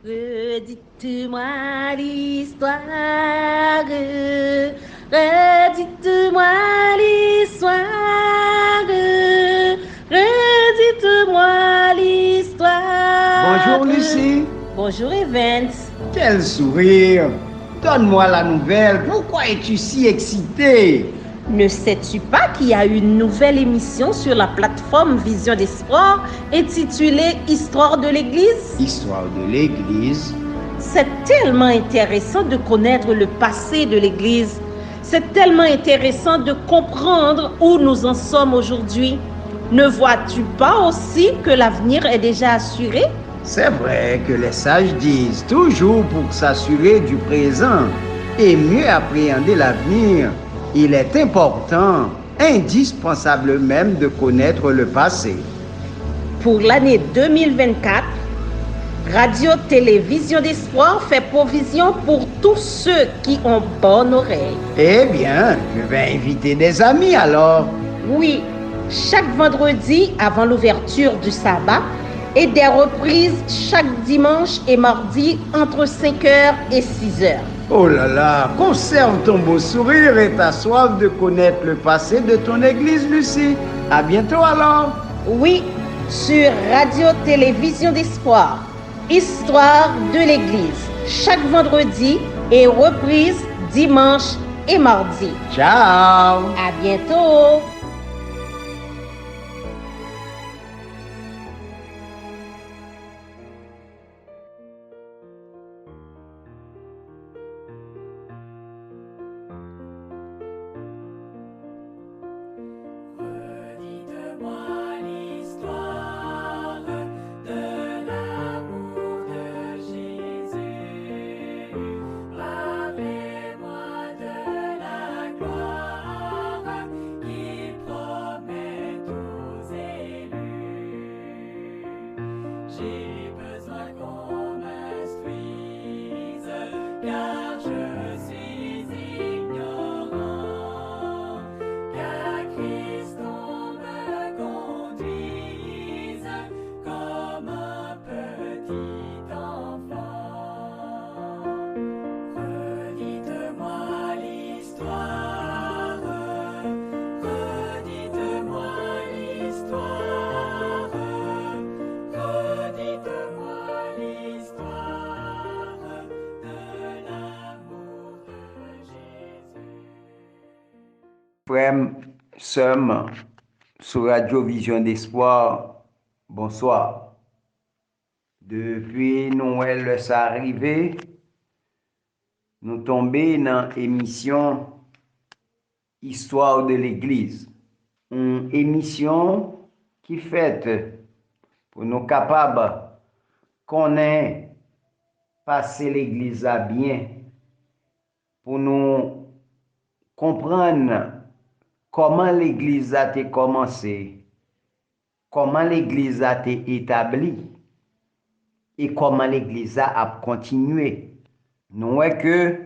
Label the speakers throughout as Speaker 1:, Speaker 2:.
Speaker 1: Redites-moi l'histoire, redites-moi l'histoire, redites-moi l'histoire.
Speaker 2: Bonjour Lucie,
Speaker 1: Bonjour Evans.
Speaker 2: quel sourire! Donne-moi la nouvelle, pourquoi es-tu si excitée?
Speaker 1: Ne sais-tu pas qu'il y a une nouvelle émission sur la plateforme Vision d'Espoir intitulée Histoire de l'Église?
Speaker 2: Histoire de l'Église.
Speaker 1: C'est tellement intéressant de connaître le passé de l'Église. C'est tellement intéressant de comprendre où nous en sommes aujourd'hui. Ne vois-tu pas aussi que l'avenir est déjà assuré?
Speaker 2: C'est vrai que les sages disent toujours pour s'assurer du présent et mieux appréhender l'avenir, il est important, indispensable même de connaître le passé.
Speaker 1: Pour l'année 2024, Radio-Télévision d'Espoir fait provision pour tous ceux qui ont bonne oreille.
Speaker 2: Eh bien, je vais inviter des amis alors.
Speaker 1: Oui, chaque vendredi avant l'ouverture du sabbat et des reprises chaque dimanche et mardi entre 5h et 6h.
Speaker 2: Oh là là, conserve ton beau sourire et ta soif de connaître le passé de ton église, Lucie. À bientôt alors.
Speaker 1: Oui, sur Radio-Télévision d'Espoir, Histoire de l'Église, chaque vendredi et reprise dimanche et mardi.
Speaker 2: Ciao.
Speaker 1: À bientôt.
Speaker 3: Redites-moi l'histoire de l'amour de Jésus. Parlez-moi de la gloire qu'il promet aux élus. J'ai besoin qu'on m'instruise, car je suis ignorant. Qu'à Christ on me conduise comme un petit enfant. Redites-moi l'histoire, redites-moi l'histoire, redites-moi l'histoire de l'amour de Jésus.
Speaker 2: Frère, sommes sur Radio Vision d'Espoir. Bonsoir. Depuis Noël, ça arrivé, nous tombons dans l'émission Histoire de l'Église. Une émission qui fait pour nous capables connaître passer l'Église à bien, pour nous comprendre comment l'Église a été commencée, comment l'Église a été établie et comment l'Église a continué. Nous voyons que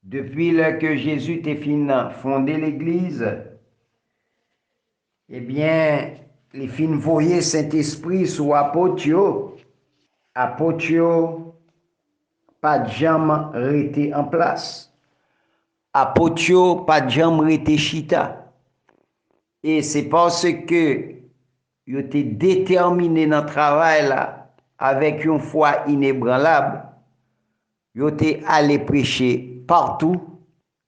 Speaker 2: depuis que Jésus a fondé l'Église, eh bien, les fins voyaient Saint-Esprit sur apôtres. Apôtres, pas de jamais resté en place. Apôtres, pas de jamais resté chita. Et c'est parce que ils étaient déterminés dans le travail là, avec une foi inébranlable. Ils étaient allés prêcher partout.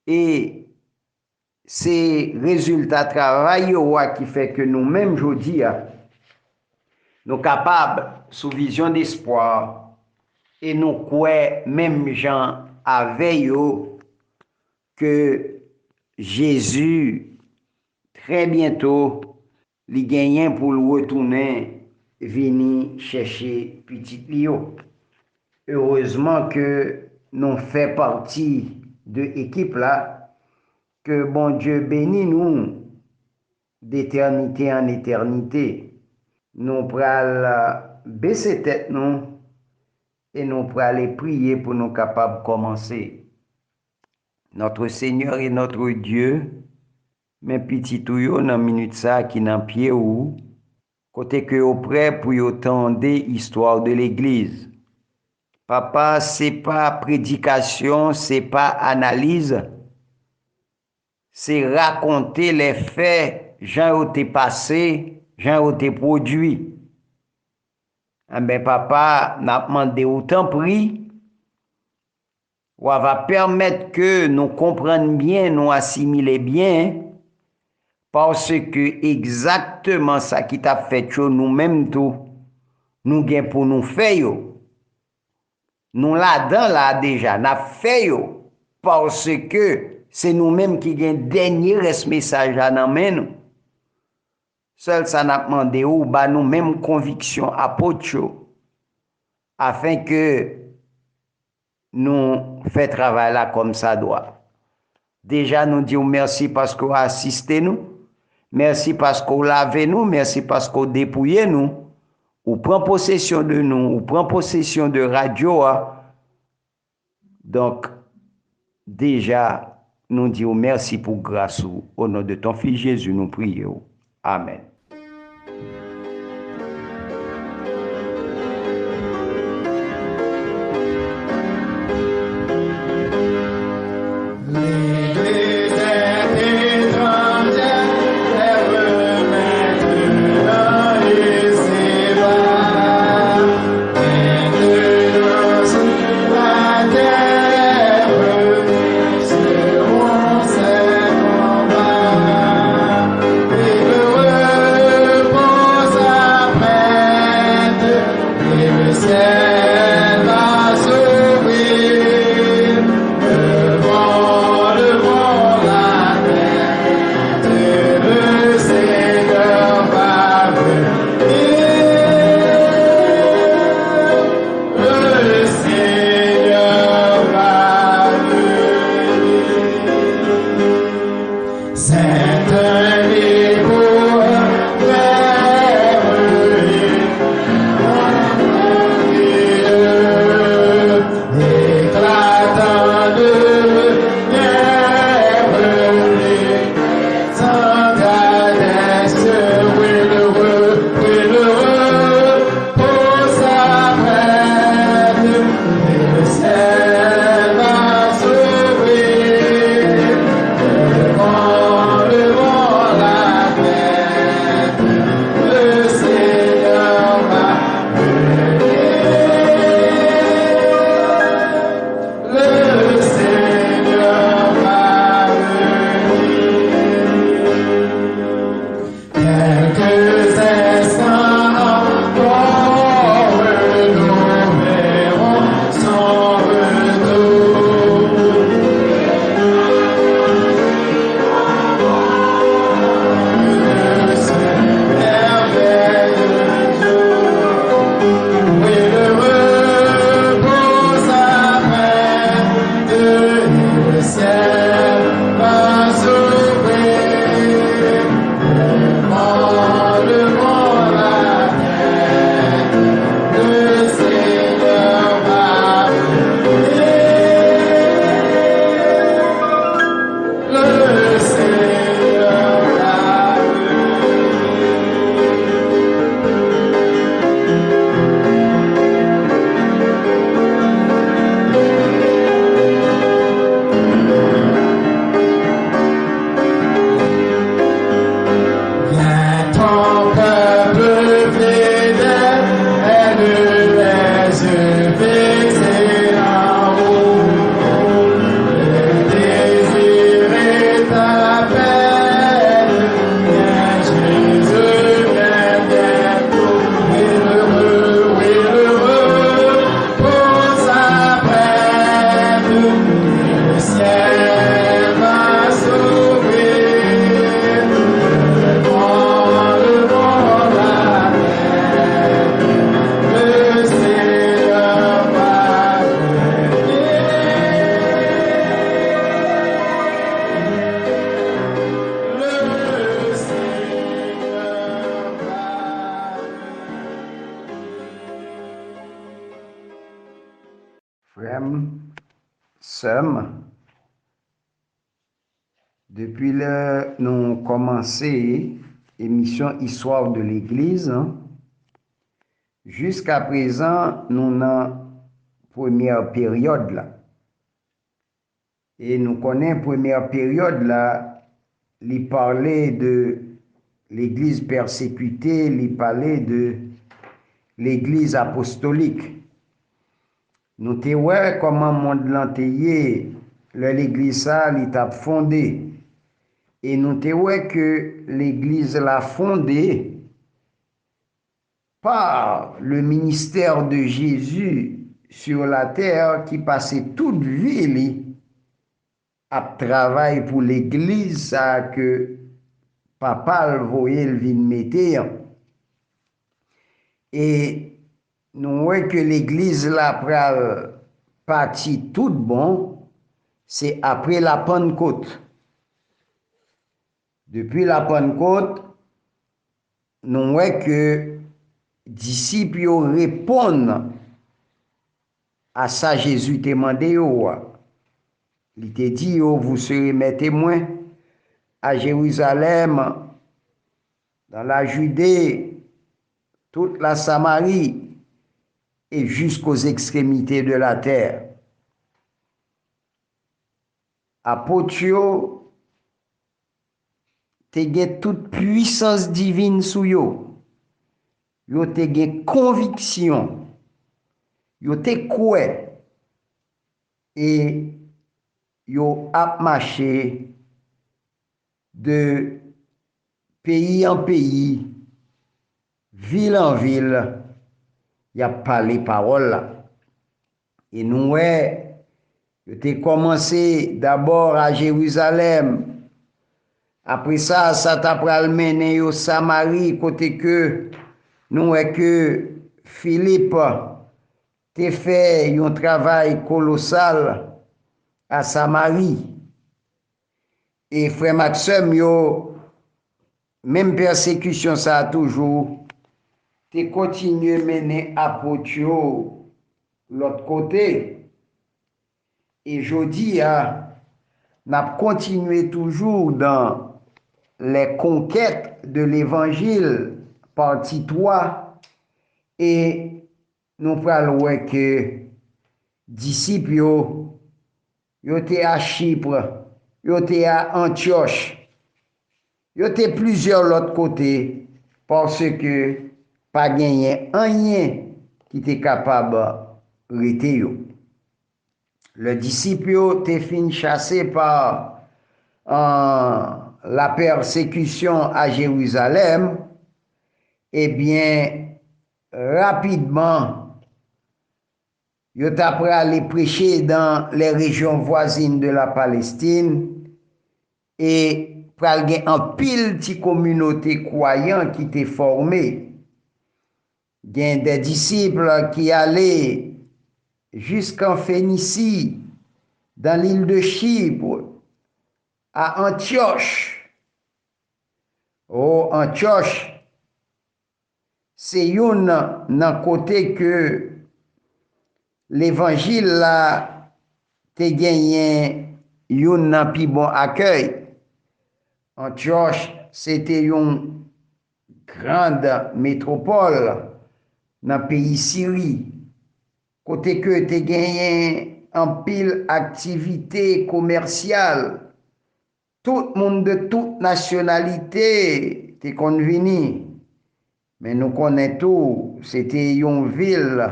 Speaker 2: Et c'est le résultat du travail qui fait que nous-mêmes, aujourd'hui, nous sommes capables, sous vision d'espoir, et nous croyons, même gens avec eux, que Jésus, très bientôt, il gagne pour le retourner, venir chercher petit Lio. Heureusement que nous faisons partie de l'équipe là, que bon Dieu bénit nous d'éternité en éternité. Nous prenons baisser tête nous et nous prenons prier pour nous capables de commencer. Notre Seigneur et notre Dieu, mes petits tuyaux dans minute ça qui dans pied ou côté que au prêt pour entendre histoire de l'église. Papa, c'est pas prédication, c'est pas analyse. C'est raconter les faits, gens ont été passés, gens ont été produits. Ah ben papa, n'a demandé autant prix, ou va permettre que nous comprenions bien, nous assimiler bien, parce que exactement ça qui t'a fait nous-mêmes tout, nous gain pour nous faire yo. Nous là-dedans là déjà, n'a fait yo, parce que c'est nous-mêmes qui gain dernier reste message là dans nous. Seul ça n'a demandé ou bah nous même conviction apôtre afin que nous fait travail là comme ça doit. Déjà nous disons merci parce qu'on a assisté nous. Merci parce qu'on lavé nous, merci parce qu'on dépouillé nous. Ou prend possession de nous, ou prend possession de radio. Donc déjà nous disons merci pour grâce au nom de ton fils Jésus nous prions. Amen.
Speaker 4: L'Église est étrangère, elle veut mettre dans les ébats. Maintenant sur la terre, seront ses combats. Et le repos s'apprête, et le ciel va s'ouvrir. Devant la tête, le Seigneur va venir. Le Seigneur va venir. C'est un écho éclatant de quelques instants encore, nous verrons son retour. Ce merveilleux jour, oui, le repos s'apprête, et le ciel va s'ouvrir. Devant la tête, le Seigneur va venir. Le Seigneur va Viens ton peuple fidèle, aide les yeux fixés en haut. Le désir est appel, viens Jésus, viens bientôt. Oui, l'heureux, pour s'apprête, et le ciel va s'ouvrir. Devant la tête, le Seigneur va venir. Le Seigneur va
Speaker 2: Frère, sœur, depuis le nous commencé émission Histoire de l'Église, jusqu'à présent, nous n'avons première période là. Et nous connaissons première période là, il parlait de l'église persécutée, il parlait de l'église apostolique. Nous te ouais comment monde l'anteye, l'église ça, il t'a fondé. Et nous te ouais que l'église l'a fondée par le ministère de Jésus sur la terre qui passait toute vie à travailler pour l'église ça que papa le voyait le vin mettre. Et nous voyons que l'église là pral parti tout bon, c'est après la Pentecôte. Depuis la Pentecôte, nous voyons que disciples répondent à ça Jésus t'a demandé. Il t'a dit, vous serez mes témoins à Jérusalem, dans la Judée, toute la Samarie et jusqu'aux extrémités de la terre. Apôtre, te gen toute puissance divine sou yo. Yo te gen conviction. Yo te kouè. Et yo ap marché de pays en pays, ville en ville, y a parlé parole là. Et nous, yo te commencé d'abord à Jérusalem. Après ça, ça t'a pral mené au Samarie, côté que nous que Philippe te fait un travail colossal à Samarie. Et frère Maxime, yo, même persécution ça a toujours, te continué mener apôtre l'autre côté. Et je dis, n'a continué toujours dans les conquêtes de l'évangile, partie 3, et nous parlons que disciples, yo étaient à Chypre, yo étaient à Antioche, yo étaient plusieurs l'autre côté, parce que pas gagné rien qui était capable de rester yo. Le disciple était fin chassé par la persécution à Jérusalem. Eh bien, rapidement, il a après aller prêcher dans les régions voisines de la Palestine et pral gen en pile ti communauté croyant qui était formée. Gen des disciples qui allaient jusqu'en Phénicie, dans l'île de Chypre, à Antioche. Oh, Antioche, c'est une nan côté que l'évangile là te gagné une nan pi bon accueil. Antioche, c'était une grande métropole dans le pays Syrie. Côté que te gagné en pile activité commerciale. Tout le monde de toute nationalité te convenu. Mais nous connaissons tout, c'était une ville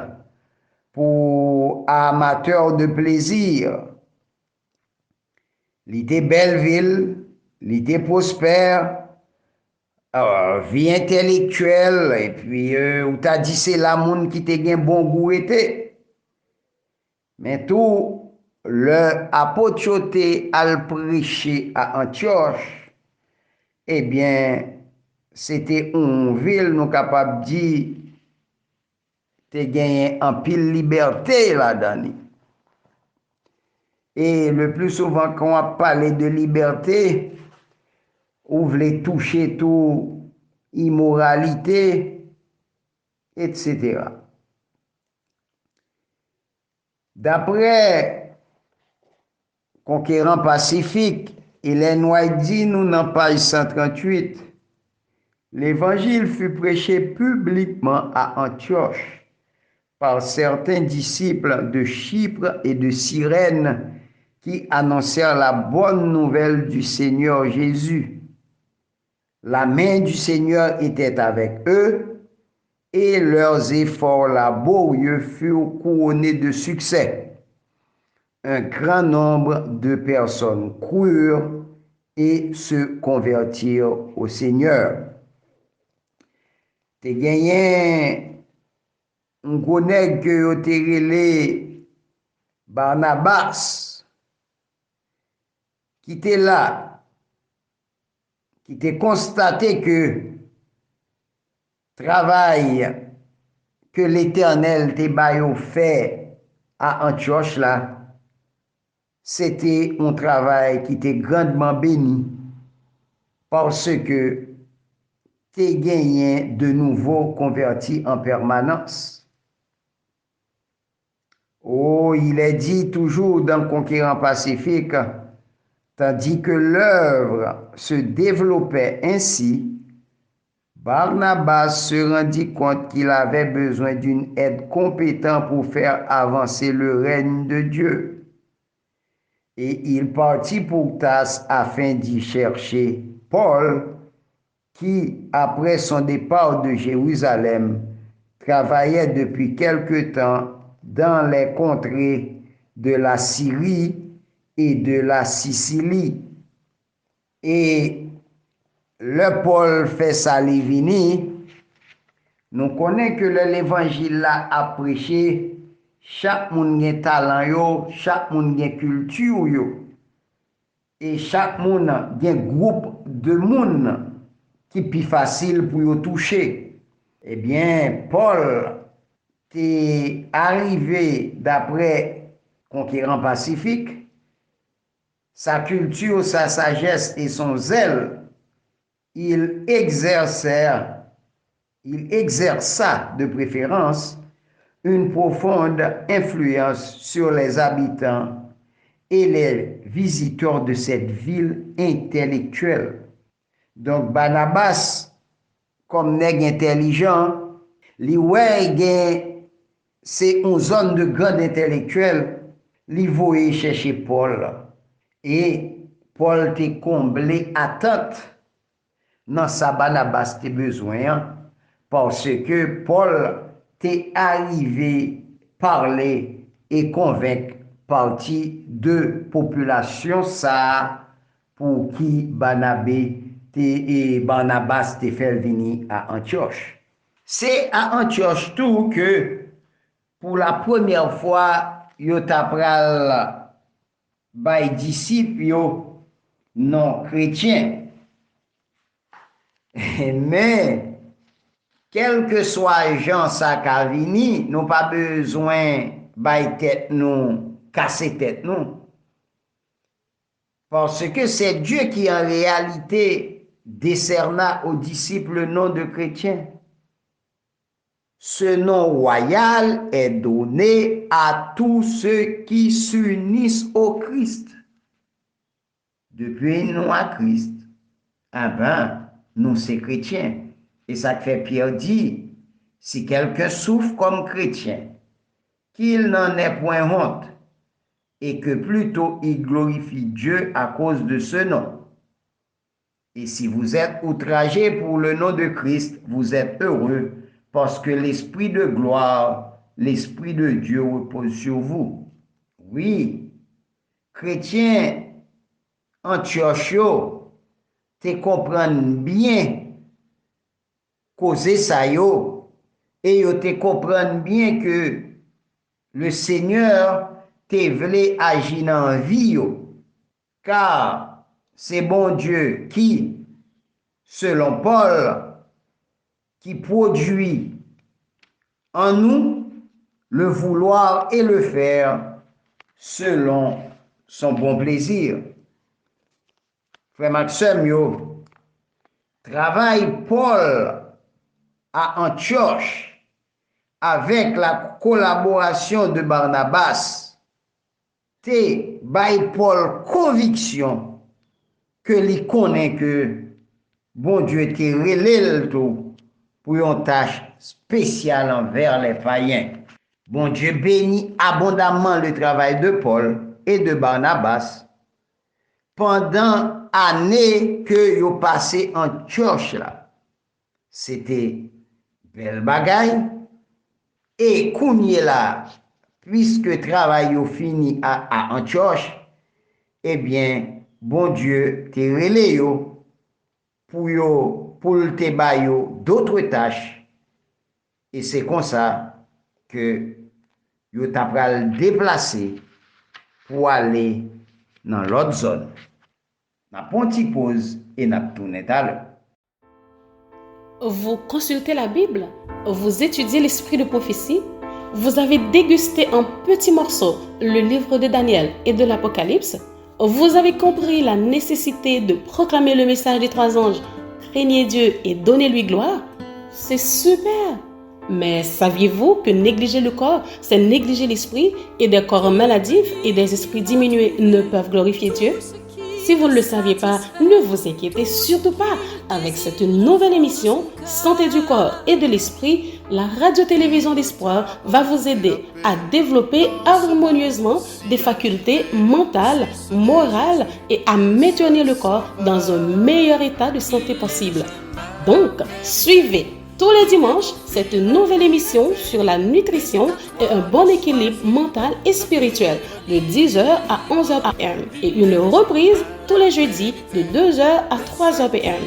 Speaker 2: pour amateurs de plaisir. L'était belle ville, l'était prospère, vie intellectuelle, et puis ou t'as dit c'est la monde qui te gen bon goût était. Mais tout le apôtre al prêcher à Antioche, eh bien, c'était une ville, nous capables de dire, te gagné en pile liberté là-dedans. Et le plus souvent, quand on parle de liberté, on voulait toucher tout immoralité, etc. D'après Conquérant Pacifique, Hélène dit nous dans page 138, l'évangile fut prêché publiquement à Antioche par certains disciples de Chypre et de Cyrène qui annoncèrent la bonne nouvelle du Seigneur Jésus. La main du Seigneur était avec eux et leurs efforts laborieux furent couronnés de succès. Un grand nombre de personnes crurent et se convertirent au Seigneur. Te genyen un gros nèg que yo te relé Barnabas qui était là, qui te constaté que travail que l'Éternel te bayo fait à Antioche là, c'était un travail qui était grandement béni parce que te gagné de nouveau convertis en permanence. Oh, il est dit toujours dans Conquérant Pacifique, tandis que l'œuvre se développait ainsi, Barnabas se rendit compte qu'il avait besoin d'une aide compétente pour faire avancer le règne de Dieu. Et il partit pour Tasse afin d'y chercher Paul, qui, après son départ de Jérusalem, travaillait depuis quelque temps dans les contrées de la Syrie et de la Sicile. Et le Paul fait sa vini, nous connaissons que l'évangile a prêché, chaque monde a talent yo, chaque monde a culture yo, et chaque monde a un groupe de monde qui est plus facile pour yo toucher. Eh bien, Paul est arrivé d'après Conquérant Pacifique, sa culture, sa sagesse et son zèle, il exerça de préférence une profonde influence sur les habitants et les visiteurs de cette ville intellectuelle. Donc Barnabas, comme nèg intelligent, li wè gen c'est une zone de grande intellectuel, li voye chercher Paul. Et Paul te comblé attente dans sa Barnabas te besoin parce que Paul t'est arrivé parler et convaincre partie de population ça pour qui Barnabas te fait venir à Antioche. C'est à Antioche tout que pour la première fois yo t'apral bay disciples yo non chrétiens. Mais quel que soit Jean Sakavini, nous pas besoin bay tête nous, casser tête nous. Parce que c'est Dieu qui en réalité décerna aux disciples le nom de chrétiens. Ce nom royal est donné à tous ceux qui s'unissent au Christ. Depuis nous à Christ, nous c'est chrétiens. Et ça fait Pierre dit, si quelqu'un souffre comme chrétien, qu'il n'en ait point honte, et que plutôt il glorifie Dieu à cause de ce nom. Et si vous êtes outragés pour le nom de Christ, vous êtes heureux, parce que l'Esprit de gloire, l'Esprit de Dieu repose sur vous. Oui, chrétiens, Antiochio, te comprennent bien causer ça yo, et yo te comprennent bien que le Seigneur te vle agir dans vie yo, car c'est bon Dieu qui, selon Paul, qui produit en nous le vouloir et le faire selon son bon plaisir. Frère Maxime, yo, travaille Paul à Antioche avec la collaboration de Barnabas, te bay Paul conviction que li connaît que bon Dieu te relève tout pour une tâche spéciale envers les païens. Bon Dieu bénit abondamment le travail de Paul et de Barnabas pendant année que yo passé en church là. C'était belle bagaille. Et kounye là, puisque travail yo fini à Antioche, eh bien, bon Dieu te relé yo pour te ba yo d'autres tâches. Et c'est comme ça que yo t'a pral déplacer pour aller dans l'autre zone. N'a pon ti pause et n'a tourné à l'heure.
Speaker 5: Vous consultez la Bible, vous étudiez l'esprit de prophétie, vous avez dégusté en petits morceaux le livre de Daniel et de l'Apocalypse, vous avez compris la nécessité de proclamer le message des 3 anges, craignez Dieu et donnez-lui gloire. C'est super! Mais saviez-vous que négliger le corps, c'est négliger l'esprit, et des corps maladifs et des esprits diminués ne peuvent glorifier Dieu? Si vous ne le saviez pas, ne vous inquiétez surtout pas. Avec cette nouvelle émission, Santé du corps et de l'esprit, la radio-télévision d'espoir va vous aider à développer harmonieusement des facultés mentales, morales et à maintenir le corps dans un meilleur état de santé possible. Donc, suivez tous les dimanches cette nouvelle émission sur la nutrition et un bon équilibre mental et spirituel de 10h à 11h p.m. et une reprise tous les jeudis de 2h à 3h p.m.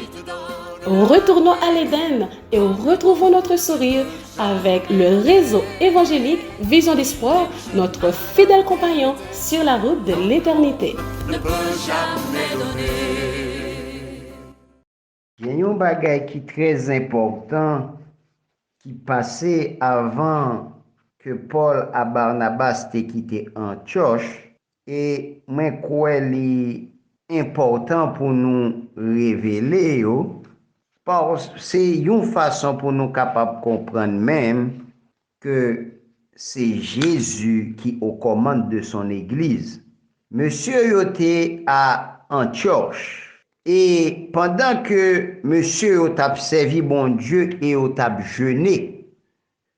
Speaker 5: Retournons à l'Éden et retrouvons notre sourire avec le réseau évangélique Vision d'Espoir, notre fidèle compagnon sur la route de l'éternité.
Speaker 3: ne peut jamais donner.
Speaker 2: Il y a un bagay qui est très important qui passait avant que Paul et Barnabas te quitté Antioche et moi crois li important pour nous révéler yo, parce que c'est une façon pour nous capable comprendre même que c'est Jésus qui aux commandes de son église. Monsieur yoté à Antioche. Et pendant que monsieur a servi bon Dieu et a jeûné,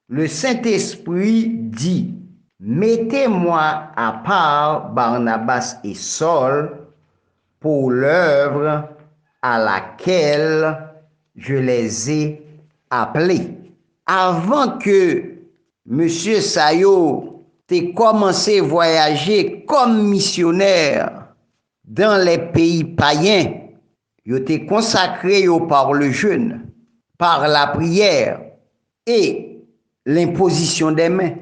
Speaker 2: le Saint-Esprit dit, mettez-moi à part Barnabas et Saul pour l'œuvre à laquelle je les ai appelés. Avant que monsieur Sayo t'ait commencé à voyager comme missionnaire dans les pays païens, yo te consacré yo par le jeûne, par la prière et l'imposition des mains.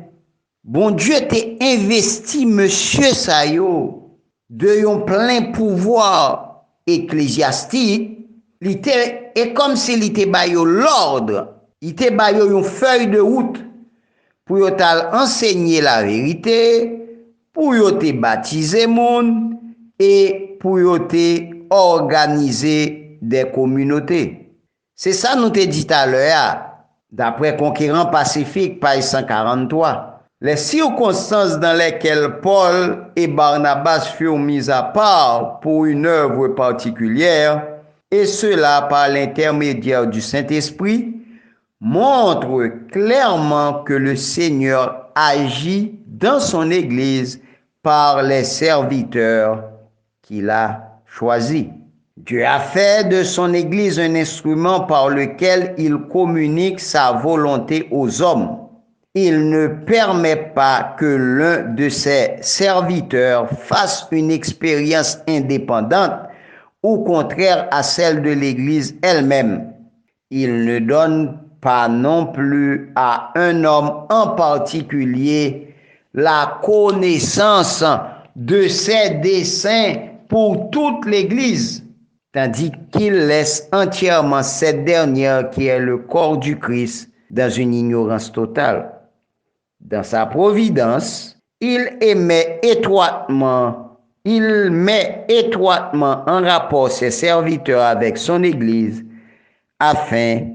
Speaker 2: Bon Dieu t'a investi monsieur Sayo de yon plein pouvoir ecclésiastique, et comme si il te ba yo l'ordre, il te ba yo yon feuille de route pour yo tal enseigner la vérité, pour yo te baptiser moun et pour yo te organiser des communautés. C'est ça nous te dit à l'heure, d'après Conquérant Pacifique, page 143. Les circonstances dans lesquelles Paul et Barnabas furent mis à part pour une œuvre particulière, et cela par l'intermédiaire du Saint-Esprit, montrent clairement que le Seigneur agit dans son Église par les serviteurs qu'il a choisis. Dieu a fait de son Église un instrument par lequel il communique sa volonté aux hommes. Il ne permet pas que l'un de ses serviteurs fasse une expérience indépendante ou contraire à celle de l'Église elle-même. Il ne donne pas non plus à un homme en particulier la connaissance de ses desseins pour toute l'Église, tandis qu'il laisse entièrement cette dernière qui est le corps du Christ dans une ignorance totale. Dans sa providence, il met étroitement en rapport ses serviteurs avec son Église afin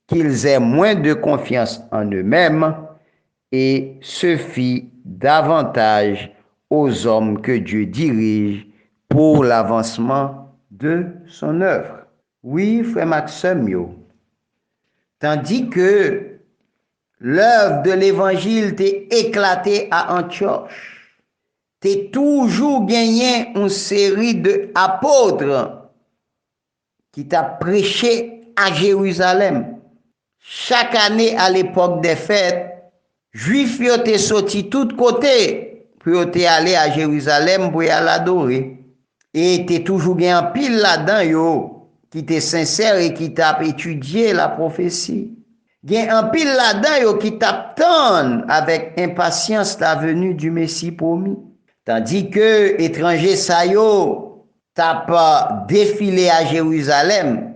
Speaker 2: qu'ils aient moins de confiance en eux-mêmes et se fient davantage aux hommes que Dieu dirige pour l'avancement de son œuvre. Oui, frère Maxime, tandis que l'œuvre de l'évangile t'est éclatée à Antioche. T'es toujours gagné une série d'apôtres qui t'a prêché à Jérusalem. Chaque année à l'époque des fêtes, Juifs yo te sorti tout côté pour te aller à Jérusalem pour y aller adorer. Et t'es toujours gen un pile là-dedans yo qui t'est sincère et qui t'a étudié la prophétie. Gen un pile là-dedans yo qui t'attend avec impatience la venue du Messie promis. Tandis que étranger sa yo t'a pas défilé à Jérusalem,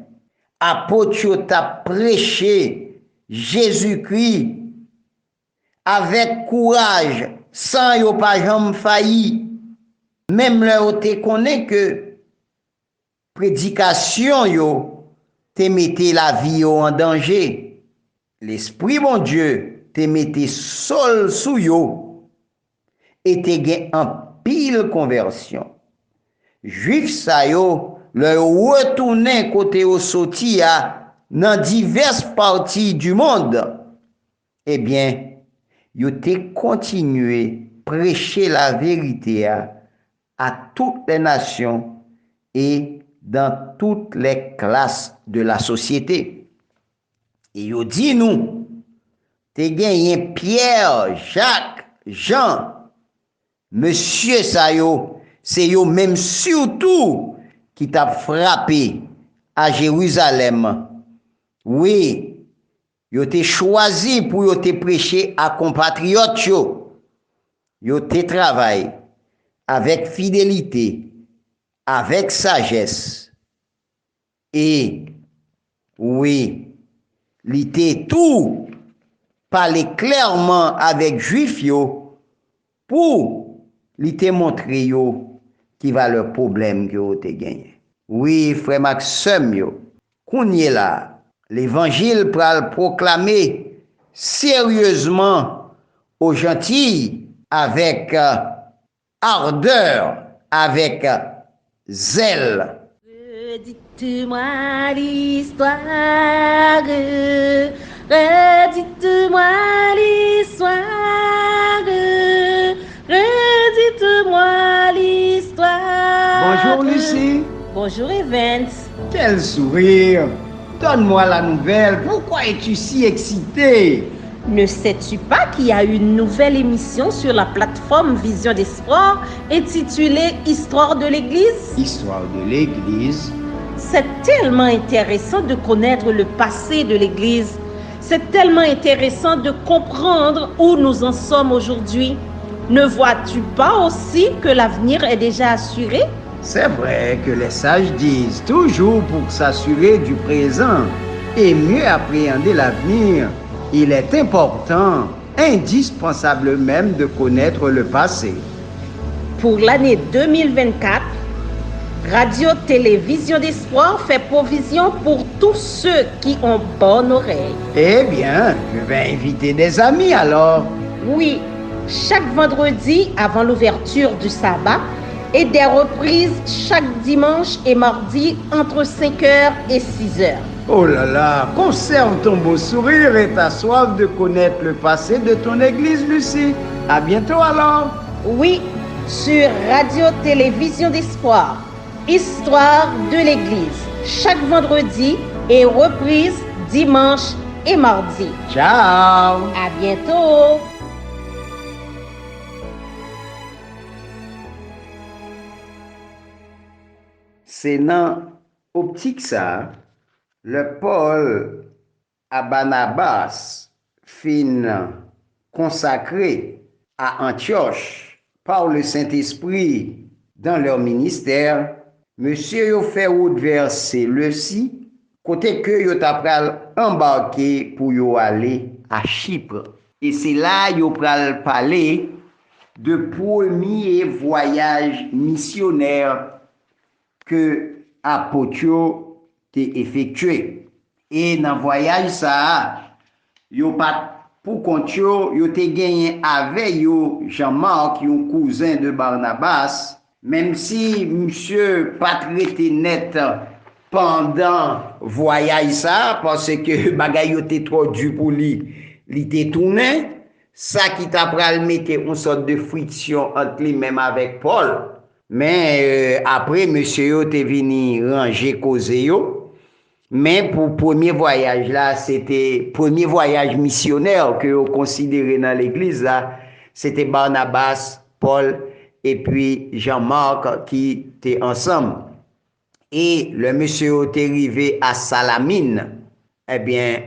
Speaker 2: apôtre yo t'a prêché Jésus-Christ avec courage, sans yo pas jamais failli. Même là où te connaît que prédication yo te mette la vie yo en danger. L'esprit bon Dieu te mette sol sous yo et te gen en pile conversion. Juif sa yo le retourner côté au sorti à dans diverses parties du monde. Eh bien, yo te continué prêcher la vérité à toutes les nations et dans toutes les classes de la société. Et yo dit nous, te gagné Pierre, Jacques, Jean, monsieur sa yo, c'est yo même surtout qui t'a frappé à Jérusalem. Oui, yo te choisi pour yo te prêcher à compatriotes yo te travail avec fidélité, avec sagesse. Et oui, li te tout parler clairement avec juif yo pour li te montrer yo qui va le problème que yo te gagné. Oui, frère Maxime yo, kounye là, l'évangile pral proclamer sérieusement aux gentils avec ardeur, avec zèle.
Speaker 1: Redites-moi l'histoire, redites-moi l'histoire, redites-moi l'histoire.
Speaker 2: Bonjour Lucie.
Speaker 1: Bonjour Evans.
Speaker 2: Quel sourire. Donne-moi la nouvelle. Pourquoi es-tu si excitée?
Speaker 1: Ne sais-tu pas qu'il y a une nouvelle émission sur la plateforme Vision d'Espoir intitulée Histoire de l'Église?
Speaker 2: Histoire de l'Église.
Speaker 1: C'est tellement intéressant de connaître le passé de l'Église. C'est tellement intéressant de comprendre où nous en sommes aujourd'hui. Ne vois-tu pas aussi que l'avenir est déjà assuré?
Speaker 2: C'est vrai que les sages disent toujours pour s'assurer du présent et mieux appréhender l'avenir, il est important, indispensable même de connaître le passé.
Speaker 1: Pour l'année 2024, Radio-Télévision d'Espoir fait provision pour tous ceux qui ont bonne oreille.
Speaker 2: Eh bien, je vais inviter des amis alors.
Speaker 1: Oui, chaque vendredi avant l'ouverture du sabbat et des reprises chaque dimanche et mardi entre 5h et 6h.
Speaker 2: Oh là là, conserve ton beau sourire et ta soif de connaître le passé de ton église, Lucie. À bientôt alors.
Speaker 1: Oui, sur Radio-Télévision d'Espoir, Histoire de l'Église, chaque vendredi et reprise dimanche et mardi.
Speaker 2: Ciao.
Speaker 1: À bientôt.
Speaker 2: C'est dans optique ça, le Paul à Barnabas fin consacré à Antioche par le Saint-Esprit dans leur ministère, monsieur yo fait route verser le si, côté que yo t'a pral embarqué pour yo aller à Chypre. Et c'est là yo pral parler de premier voyage missionnaire que apôtre t'est effectué. Et dans voyage ça, yo pas pour compte yo te gagné avec yo Jean-Marc, un cousin de Barnabas, même si monsieur pas traité net pendant voyage ça parce que bagay yo te trop dur pour lui. li détourné, ça qui t'a pral mettre une sorte de friction entre lui-même avec Paul. Mais après, monsieur yo te vini ranger cause yo. Mais pour premier voyage là, c'était premier voyage missionnaire que vous considérez dans l'église là, c'était Barnabas, Paul et puis Jean-Marc qui étaient ensemble. Et le monsieur est arrivé à Salamine. Eh bien,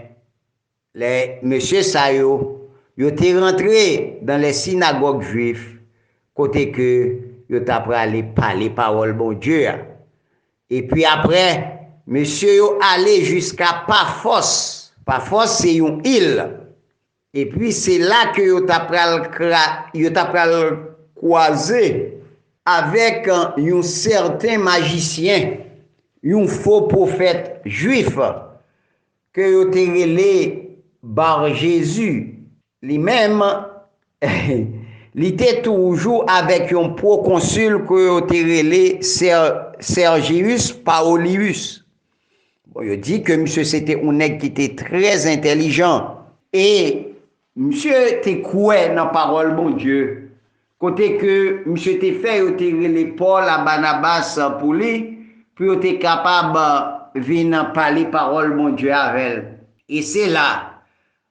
Speaker 2: les monsieur Sayo, ils étaient rentrés dans les synagogues juives, côté que ils étaient allé parler parole bon Dieu. Et puis après, monsieur yo allé jusqu'à Paphos. Paphos c'est une île. Et puis c'est là que yo t'a pral croisé avec un certain magicien, un faux prophète juif que yo te relé Bar Jésus. Lui-même il était toujours avec un proconsul que yo te relé Sergius Paulius. Bon, il dit que monsieur c'était un nègre qui était très intelligent et monsieur te croit dans parole bon Dieu. Côté que monsieur te fait yo te relé Paul à Barnabas pour lui, puis yo te capable venir parler parole bon Dieu avec elle. Et c'est là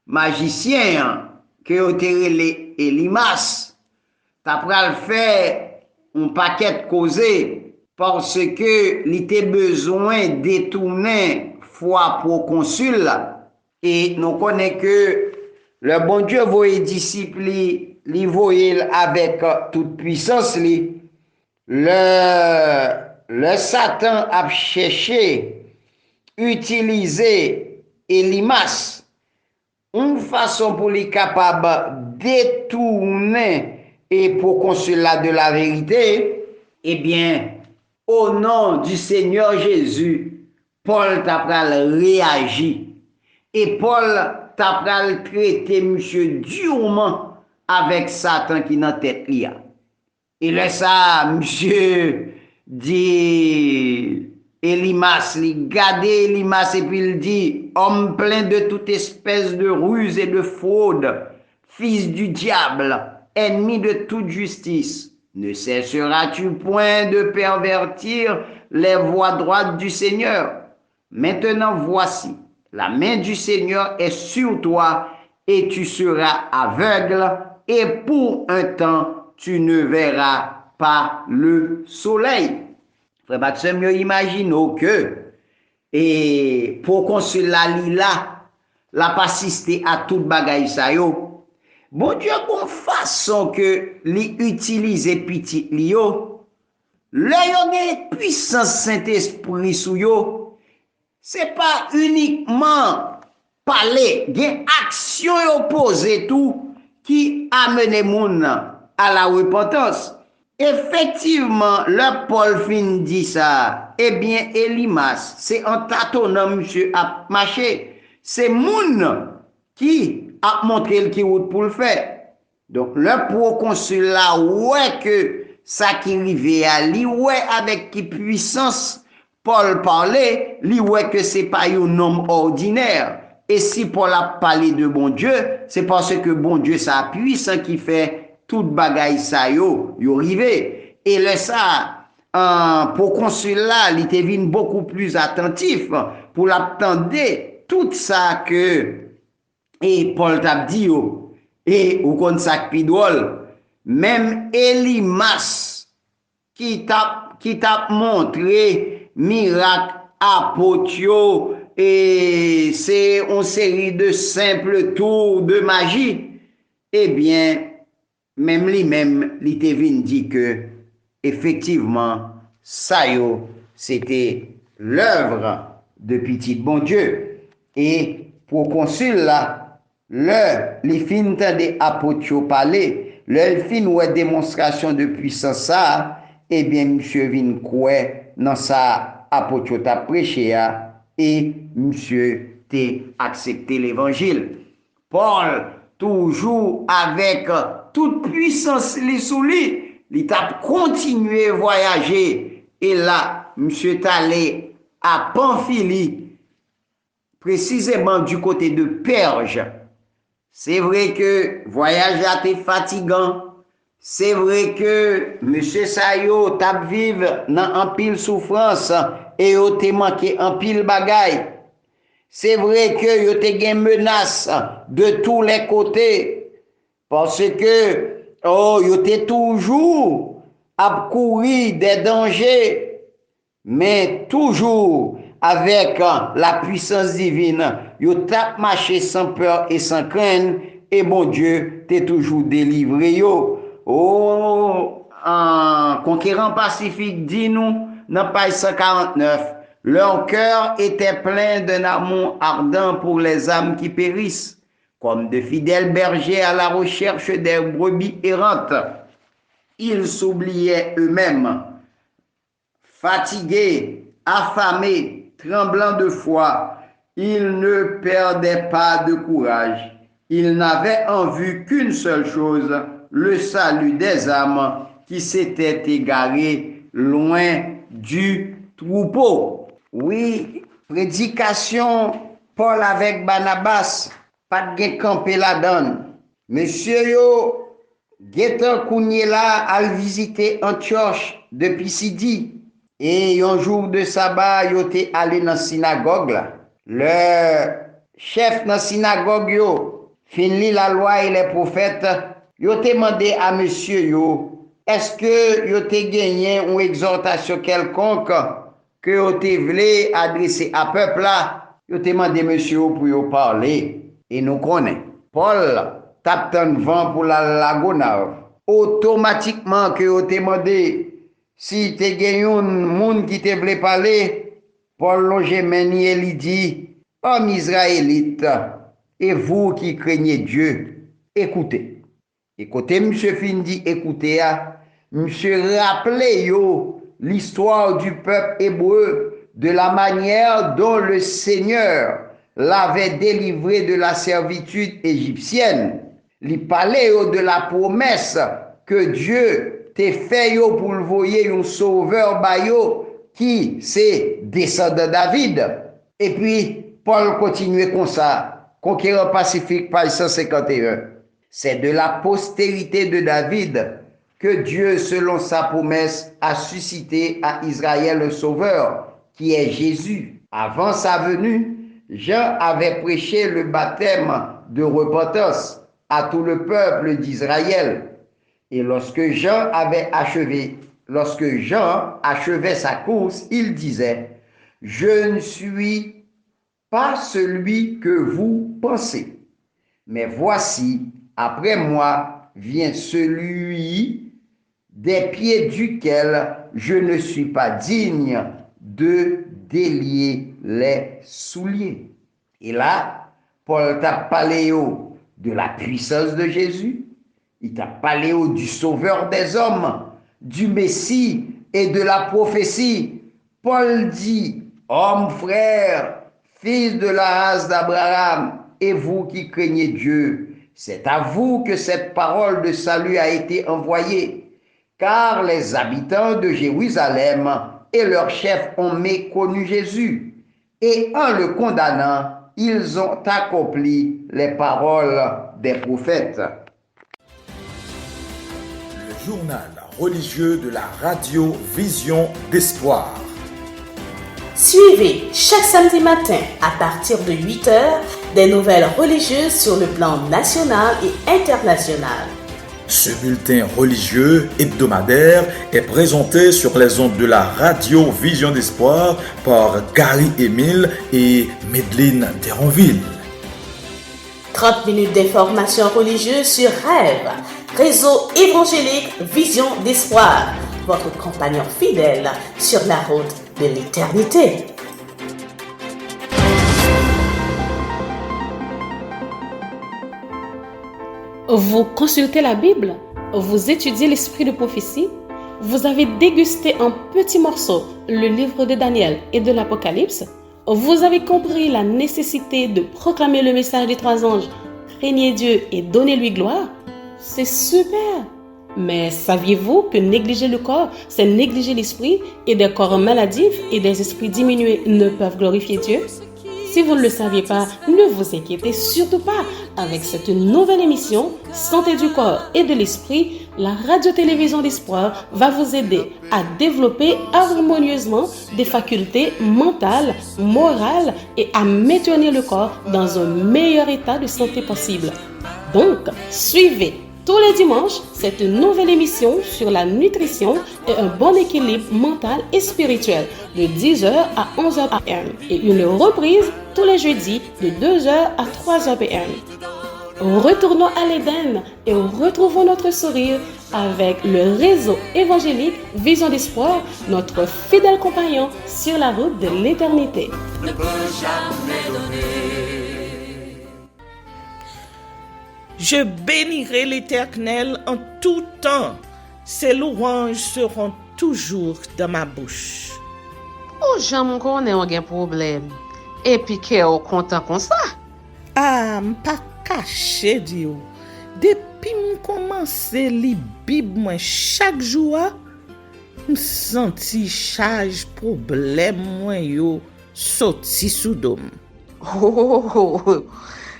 Speaker 2: magicien que yo te relé Elimas t'as pral fait un paquet de causé parce que il était besoin de détourner foi proconsul et nous connaissons que le bon Dieu voyait disciple li voyait avec toute puissance le Satan a cherché utiliser Elimas une façon pour les capable détourner et proconsul de la vérité. Eh bien, au nom du Seigneur Jésus, Paul t'a réagi. Et Paul t'a traité monsieur durement avec Satan qui dans tête li. Et là ça, monsieur dit Elimas, il garde Elimas et puis il dit homme plein de toute espèce de ruse et de fraude, fils du diable, ennemi de toute justice. Ne cesseras-tu point de pervertir les voies droites du Seigneur? Maintenant voici, la main du Seigneur est sur toi et tu seras aveugle et pour un temps tu ne verras pas le soleil. Frère Mathieu, imaginons que et pour consul la persisté à toute bagaille ça yo. Bon Dieu, bon façon que li utilise petit li yo, le yon puissance Saint-Esprit sou yo, c'est pas uniquement parler, gen action yo pose tout qui amène moun à la repentance. Effectivement, le Paul fin dit ça, eh bien Elimas, c'est en tâtonnant monsieur a marché, c'est moun qui a montré le qui route pour le faire. Donc le proconsul là ouais que ça qui arrivait à lui ouais avec qui puissance Paul parlait, lui ouais que c'est pas un homme ordinaire. Et si Paul a parlé de bon Dieu, c'est parce que bon Dieu ça puissant qui fait toute bagaille ça yo arrivé. Et le ça proconsul là, il était venu beaucoup plus attentif pour l'attendre tout ça que et Paul t'a dit et ou kon sak pi drôle, même Elimas qui t'a montré miracle apotio et c'est une série de simples tours de magie, eh bien même lui-même il te vinn dit que effectivement ça yo c'était l'œuvre de petit bon Dieu. Et pour consul là les fin de apotio parler, le fin ou démonstration de puissance ça, eh bien monsieur vin quoi dans sa apotio t'a prêché et monsieur t'es accepté l'évangile. Paul toujours avec toute puissance li sous lui, il t'a continué voyager et là monsieur t'allé à Pamphylie, précisément du côté de Perge. C'est vrai que voyage a été fatigant. C'est vrai que monsieur Sayo tap vive dans un pile souffrance et yo te manqué un pile bagay. C'est vrai que yo te gen menace de tous les côtés parce que yo te toujours à courir des dangers, mais toujours avec la puissance divine. Yo tap marché sans peur et sans crainte et mon Dieu t'es toujours délivré yo. En Conquérant Pacifique dit nous dans page 149, leur cœur était plein d'un amour ardent pour les âmes qui périssent, comme de fidèles bergers à la recherche des brebis errantes. Ils s'oubliaient eux-mêmes, fatigués, affamés, tremblants de foi. Ils ne perdaient pas de courage. Ils n'avaient en vue qu'une seule chose, le salut des âmes qui s'étaient égarées loin du troupeau. Oui, prédication Paul avec Barnabas, pas de camper la donne. Monsieur yo, getan kounye la al visiter Antioche depuis Sidi. Et un jour de sabbat, yo te allé dans synagogue là. Le chef dans synagogue yo, fin li la loi et les prophètes, yo te demandé à monsieur yo, est-ce que yo te gagné une exhortation quelconque que yo te voulait adresser à peuple là? Yo te demandé monsieur yo pour yo parler. Et nous connaissons. Paul tape un vent pour la Lagonave. Automatiquement que yo te demandé si te gagné un monde qui te voulait parler, Paul longe meni et lui dit, homme israélite, et vous qui craignez Dieu, écoutez. Écoutez, monsieur Findi, écoutez, monsieur rappelez yo l'histoire du peuple hébreu, de la manière dont le Seigneur l'avait délivré de la servitude égyptienne. Li parlait yo de la promesse que Dieu te fait yo pour le voyer un sauveur bayo qui c'est descendant David. Et puis Paul continuait comme ça. Conquérant Pacifique, page 151. C'est de la postérité de David que Dieu, selon sa promesse, a suscité à Israël un sauveur, qui est Jésus. Avant sa venue, Jean avait prêché le baptême de repentance à tout le peuple d'Israël. Et lorsque Jean achevait sa course, il disait, « Je ne suis pas celui que vous pensez, mais voici, après moi vient celui des pieds duquel je ne suis pas digne de délier les souliers. » Et là, Paul t'a parlé de la puissance de Jésus, il t'a parlé du sauveur des hommes, du Messie et de la prophétie. Paul dit, hommes frères, fils de la race d'Abraham, et vous qui craignez Dieu, c'est à vous que cette parole de salut a été envoyée, car les habitants de Jérusalem et leurs chefs ont méconnu Jésus, et en le condamnant, ils ont accompli les paroles des prophètes.
Speaker 6: Le journal religieux de la radio Vision d'Espoir.
Speaker 5: Suivez chaque samedi matin à partir de 8h des nouvelles religieuses sur le plan national et international.
Speaker 6: Ce bulletin religieux hebdomadaire est présenté sur les ondes de la radio Vision d'Espoir par Gary Emile et Medline Deronville.
Speaker 5: 30 minutes d'information religieuse sur Rêve, réseau évangélique Vision d'Espoir, votre compagnon fidèle sur la route de l'éternité. Vous consultez la Bible, vous étudiez l'esprit de prophétie, vous avez dégusté en petits morceaux le livre de Daniel et de l'Apocalypse, vous avez compris la nécessité de proclamer le message des 3 anges, craignez Dieu et donnez-lui gloire. C'est super! Mais saviez-vous que négliger le corps, c'est négliger l'esprit, et des corps maladifs et des esprits diminués ne peuvent glorifier Dieu? Si vous ne le saviez pas, ne vous inquiétez surtout pas. Avec cette nouvelle émission, Santé du corps et de l'esprit, la radio-télévision d'espoir va vous aider à développer harmonieusement des facultés mentales, morales et à maintenir le corps dans un meilleur état de santé possible. Donc, suivez tous les dimanches cette nouvelle émission sur la nutrition et un bon équilibre mental et spirituel de 10h à 11h p.m. et une reprise tous les jeudis de 2h à 3h p.m. Retournons à l'Éden et retrouvons notre sourire avec le réseau évangélique Vision d'Espoir, notre fidèle compagnon sur la route de l'éternité.
Speaker 3: Ne peut jamais donner.
Speaker 7: Je bénirai l'Éternel en tout temps. Ses louanges seront toujours dans ma bouche.
Speaker 8: Ou jam konen ou gen problem. E pi ke ou kontan kon sa?
Speaker 7: Ah, m'pa caché Dio. Depuis m'komanse li Bib mwen chaque jour, m'senti charge problème mwen yo soti sou dom.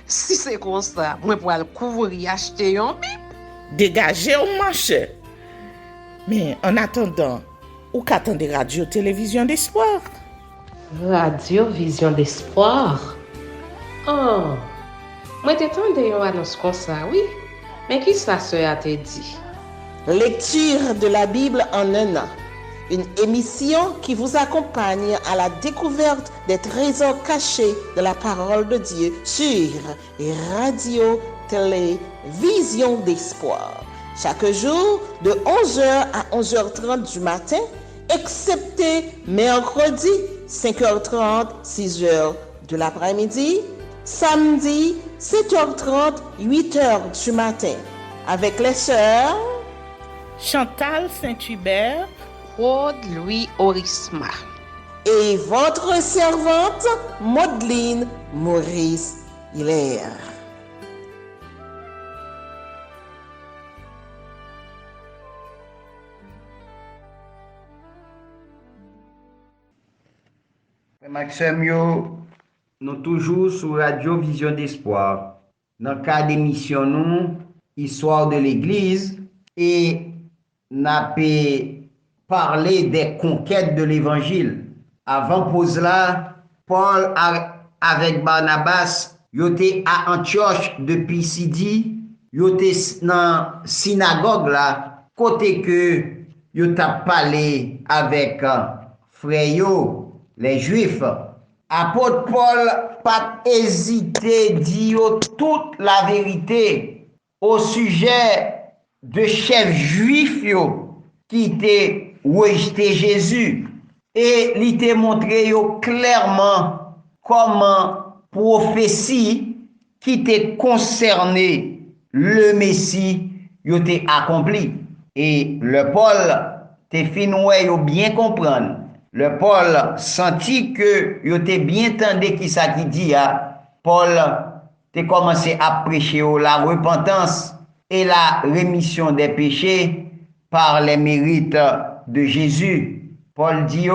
Speaker 8: Si c'est kon sa, mwen pou al kouvri achete yon bib.
Speaker 7: Dégagez au marché. Mais en attendant, ou qu'attendez radio-télévision d'espoir?
Speaker 8: Radio Vision d'Espoir? Oh, mwen te tande yon annonce kon sa, oui. Men ki sa se a te di?
Speaker 9: Lecture de la Bible en un an. Une émission qui vous accompagne à la découverte des trésors cachés de la parole de Dieu sur Radio Télévision d'Espoir. Chaque jour de 11h à 11h30 du matin, excepté mercredi 5h30, 6h de l'après-midi, samedi 7h30, 8h du matin, avec les sœurs
Speaker 7: Chantal Saint-Hubert,
Speaker 8: Claude Louis Orisma.
Speaker 9: et votre servante Maudeline Maurice Hilaire.
Speaker 2: Maxime, nous toujours sur Radio Vision d'Espoir. Dans le cadre d'émission, nous, Histoire de l'Église, et n'a parler des conquêtes de l'Évangile. Avant pause là, Paul avec Barnabas, yote à Antioche de Pisidie, yote dans synagogue là, côté que yote parlé avec frère les Juifs. Apôtre Paul pas hésité dire toute la vérité au sujet de chefs juifs qui étaient rejeté Jésus et il t'a montré clairement comment prophétie qui était concernée le Messie était accompli et le Paul te finoué bien comprendre. Le Paul senti que était bien entendu qui ça qui dit Paul te commencé à prêcher la repentance et la rémission des péchés par les mérites de Jésus. Paul dit,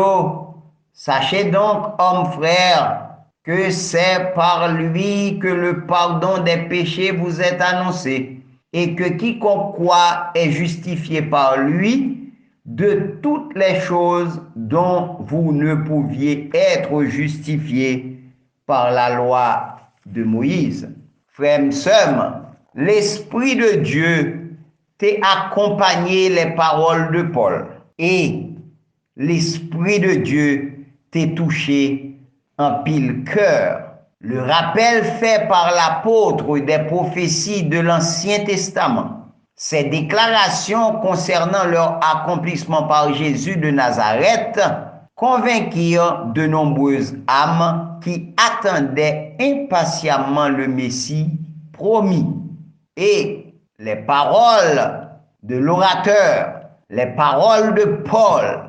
Speaker 2: sachez donc, hommes frères, que c'est par lui que le pardon des péchés vous est annoncé, et que quiconque croit est justifié par lui de toutes les choses dont vous ne pouviez être justifiés par la loi de Moïse. Frères, sœurs, l'Esprit de Dieu t'a accompagné les paroles de Paul et l'Esprit de Dieu t'a touché en pile cœur. Le rappel fait par l'apôtre des prophéties de l'Ancien Testament, ces déclarations concernant leur accomplissement par Jésus de Nazareth convainquirent de nombreuses âmes qui attendaient impatiemment le Messie promis. Et les paroles de l'orateur, les paroles de Paul,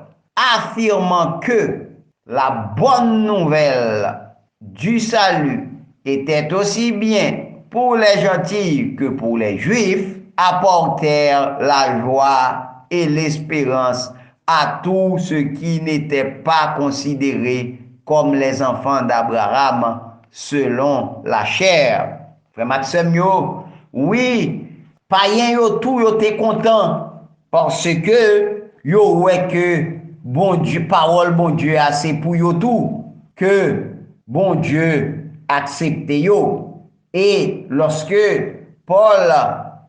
Speaker 2: affirmant que la bonne nouvelle du salut était aussi bien pour les gentils que pour les juifs, apportèrent la joie et l'espérance à tous ceux qui n'étaient pas considérés comme les enfants d'Abraham selon la chair. Frère Maxime yo, oui, païen yo tout yo te content parce que yo ouais que bon Dieu, parole bon Dieu assez pour yo tout, que bon Dieu accepte yo. Et lorsque Paul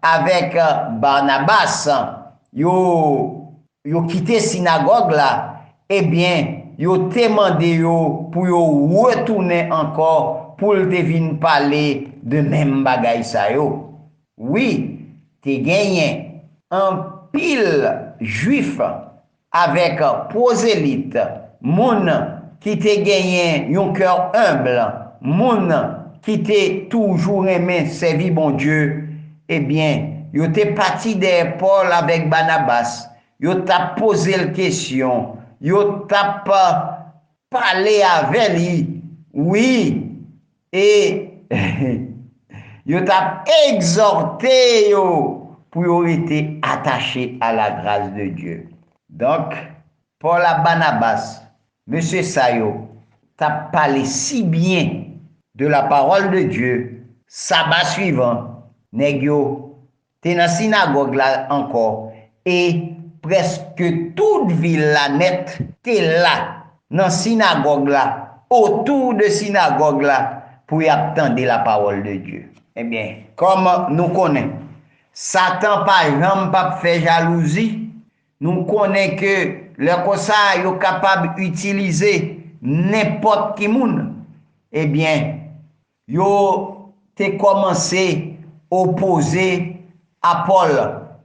Speaker 2: avec Barnabas yo quitté synagogue là, eh bien yo demandé yo pour yo retourner encore pour te vinn parler de même bagay sa yo. Oui, te gagné un pile juif avec prosélyte, moun qui te gagné un cœur humble, moun qui te toujours aimé servir bon Dieu, eh bien, yo te parti de Paul avec Barnabas, yo t'a posé la question, yo t'a parlé avec lui, oui, et yo t'a exhorté yo pour yo été attaché à la grâce de Dieu. Donc, Paul à Barnabas, monsieur Sayo, t'a parlé si bien de la parole de Dieu, sabbat suivant, nèg yo te dans synagogue là encore, et presque toute ville la net te là dans synagogue là, autour de synagogue là, pour y attendre la parole de Dieu. Eh bien, comme nous connaissons, Satan par exemple pas fait jalousie, nous connaissons que le comme ça est capable d'utiliser n'importe qui moun. Eh bien, yo te commencé opposer à Paul,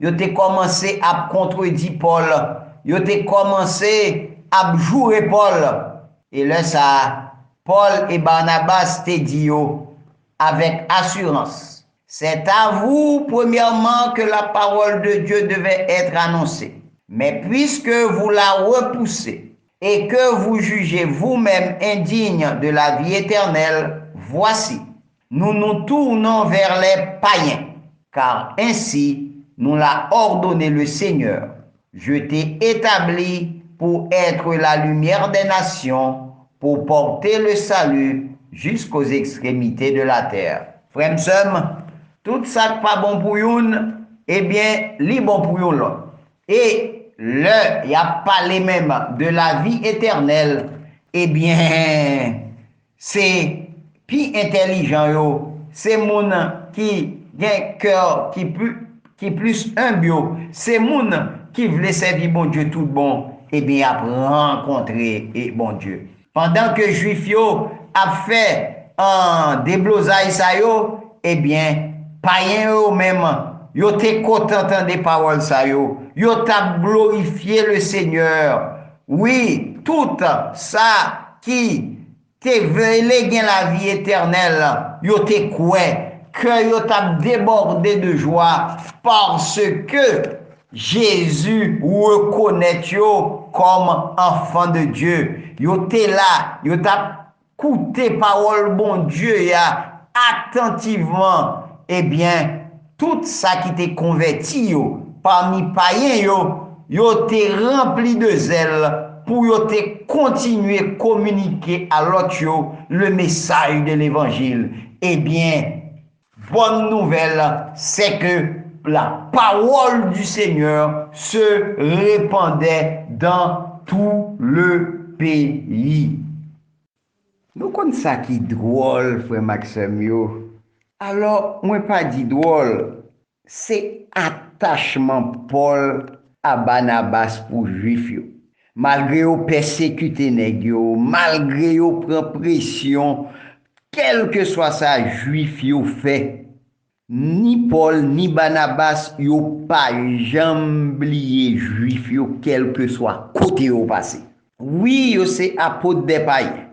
Speaker 2: yo te commencé à contredire Paul, yo te commencé à jouer Paul. Et là ça, Paul et Barnabas te dit yo avec assurance. C'est à vous premièrement que la parole de Dieu devait être annoncée. Mais puisque vous la repoussez et que vous jugez vous-même indigne de la vie éternelle, voici, nous nous tournons vers les païens, car ainsi nous l'a ordonné le Seigneur. Je t'ai établi pour être la lumière des nations, pour porter le salut jusqu'aux extrémités de la terre. Frère M'sem, tout ça qui pas bon pour yon, eh bien, li bon pour yon là. Et le, il y a parlé même de la vie éternelle, eh bien, c'est plus intelligent yo, c'est moun qui gen cœur qui plus humble yo, c'est moun qui veut servir bon Dieu tout bon, eh bien, a rencontré bon Dieu. Pendant que juif yo a fait un déblosaille sa yo, eh bien, païen yo même, yo te content des paroles sa yo t'a glorifié le Seigneur. Oui, tout ça qui te veut gen la vie éternelle, yo te koué, que yo t'a débordé de joie parce que Jésus reconnaît yo comme enfant de Dieu. Yo te là, yo t'a écouté parole bon Dieu ya attentivement. Eh bien, tout ça qui t'est converti yo, parmi païens yo t'es rempli de zèle pour yo t'es continuer à communiquer à l'autre yo le message de l'évangile. Eh bien, bonne nouvelle, c'est que la parole du Seigneur se répandait dans tout le pays. Nous connaissons ça qui est drôle, frère Maxime yo. Alors, moi pas dit drôle, c'est attachement Paul à Barnabas pour juif yo. Malgré yo persécuté nèg yo, malgré yo prend pression, quel que soit ça juif yo fait, ni Paul ni Barnabas yo pas jamais oublié juif yo quel que soit côté yo passé. Oui, yo c'est apôtre des païens,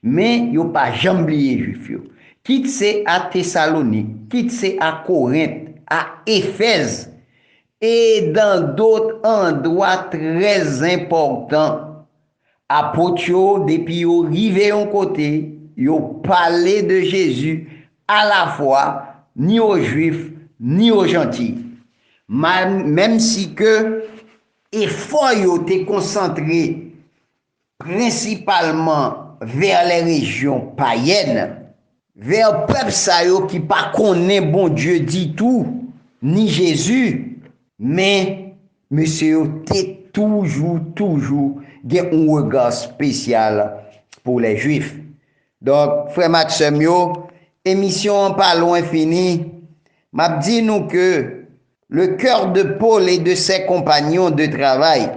Speaker 2: mais yo pas jamais oublié juif yo. Quitte c'est à Thessalonique, quitte c'est à Corinthe, à Éphèse et dans d'autres endroits très importants. Apôtres yo depuis yo rivé un côté, yo parlé de Jésus à la fois ni aux juifs ni aux gentils. Même si que effort yo t'est concentré principalement vers les régions païennes, vers peuple sa yo qui pas connaît bon Dieu dit tout, ni Jésus, mais monsieur t'es toujours gen un regard spécial pour les Juifs. Donc, frère Maxime yo, émission pas loin fini. M'a dit nous que le cœur de Paul et de ses compagnons de travail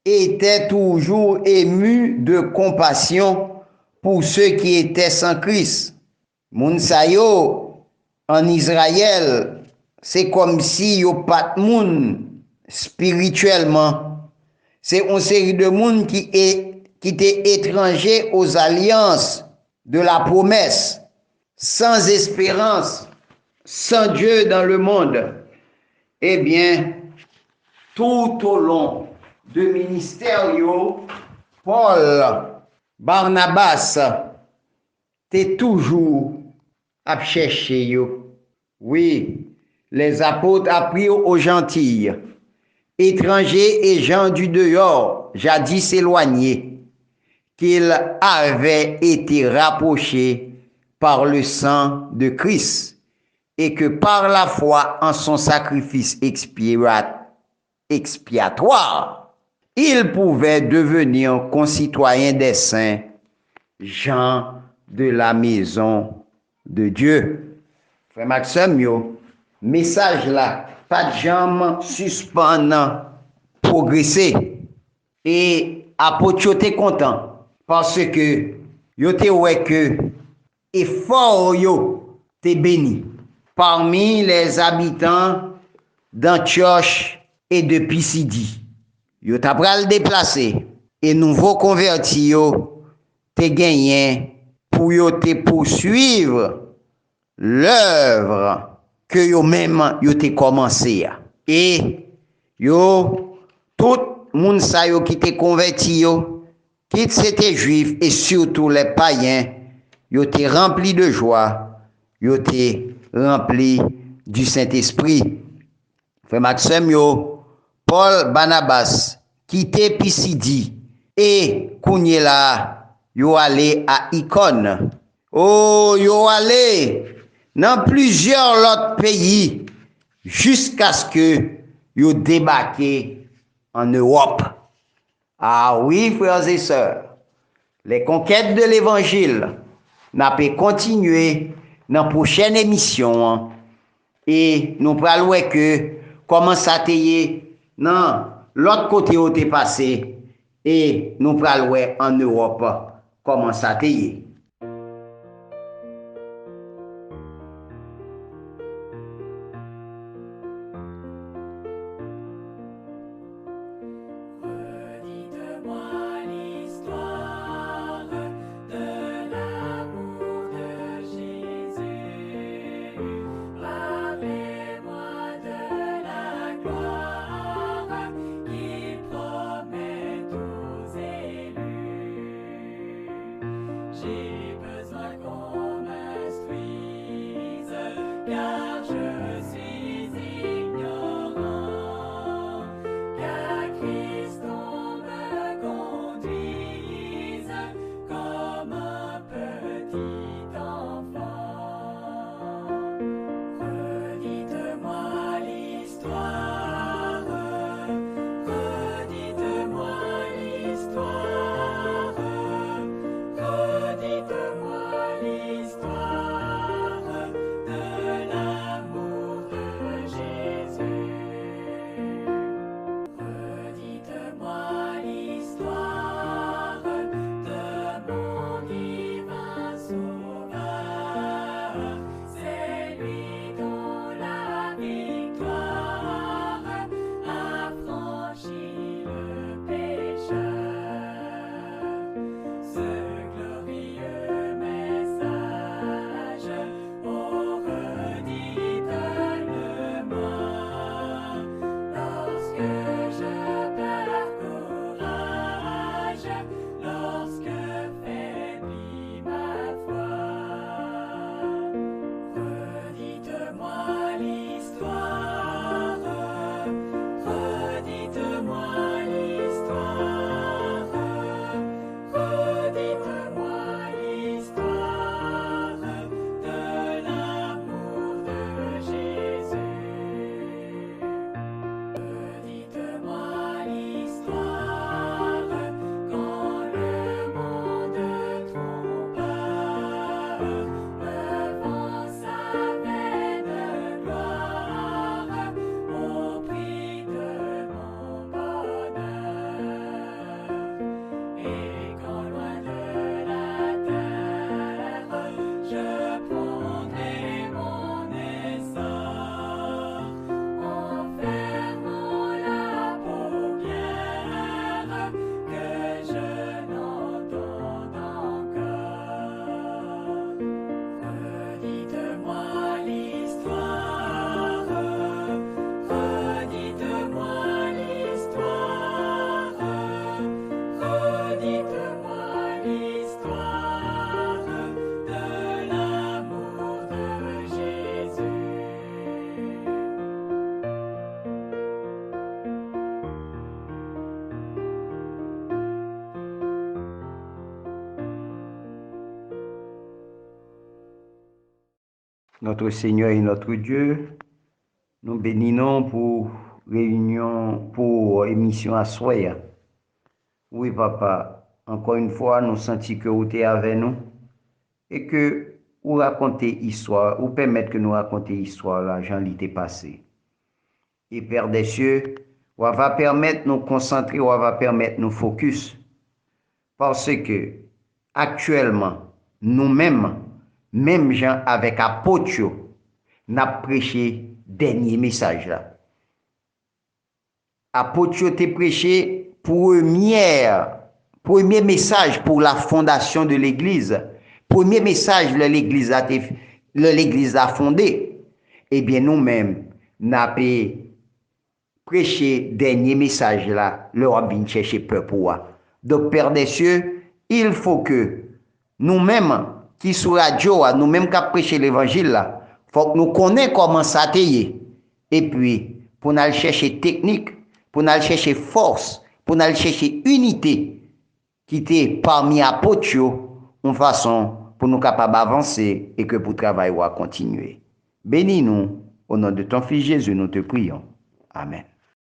Speaker 2: était toujours ému de compassion pour ceux qui étaient sans Christ. Moun sa yo en Israël, c'est comme si yo pas de moun spirituellement. C'est une série de monde qui étaient étrangers aux alliances de la promesse, sans espérance, sans Dieu dans le monde. Eh bien, tout au long de ministère, Paul, Barnabas, t'es toujours à chercher. Oui, les apôtres apprirent aux gentils, étrangers et gens du dehors, jadis éloignés, qu'ils avaient été rapprochés par le sang de Christ et que par la foi en son sacrifice expiatoire, ils pouvaient devenir concitoyens des saints, gens de la maison de Dieu. Frère Maxime, message là, pas de jambes suspendant, progresser. Et apôtre t'es content parce que yo te ouais que effort yo t'es béni parmi les habitants d'Antioche et de Pisidie. Yo t'a pral déplacer et nouveau converti yo t'es gagné pour yo te poursuivre l'œuvre que yo même yo te commencé. Et yo tout moun sa yo qui te converti yo, qui c'était juif et surtout les païens, yo te rempli de joie, yo te rempli du Saint-Esprit. Frère Maxime yo, Paul Barnabas quitté Pisidie et kounye la yo allé à Icône. Oh, yo allé dans plusieurs autres pays jusqu'à ce que yo débarqué en Europe. Ah oui, frères et sœurs, les conquêtes de l'évangile n'a pas continué dans la prochaine émission et nous parlons que comment ça t'est dans l'autre côté où t'es passé et nous parlons en Europe comment ça t'est.
Speaker 3: Jésus.
Speaker 2: notre Seigneur et notre Dieu, nous bénissons pour réunion, pour émission à soir. Oui, papa, encore une fois, nous sentons que vous êtes avec nous et que vous racontez histoire, vous permettez que nous racontions l'histoire, là, j'en l'été passé. Et Père des cieux, on va permettre de nous concentrer, on va permettre de nous focus. Parce que, actuellement, nous-mêmes, même gens avec apôtres, n'a prêché dernier message là. Apôtres t'ai prêché premier message pour la fondation de l'église. Premier message que l'église a fondé. Eh bien, nous-mêmes, n'a prêché dernier message là, le rabbin chercher peur pour moi. Donc, Père des cieux, il faut que nous-mêmes, qui sur radio, nous-mêmes qui prêcher l'évangile là, faut que nous connaissions comment ça t'est. Et puis, pour nous chercher technique, pour nous chercher force, pour nous chercher unité, qui était parmi apôtres, en façon pour nous capables d'avancer et que pour le travail va continuer. Bénis-nous, au nom de ton Fils Jésus, nous te prions. Amen.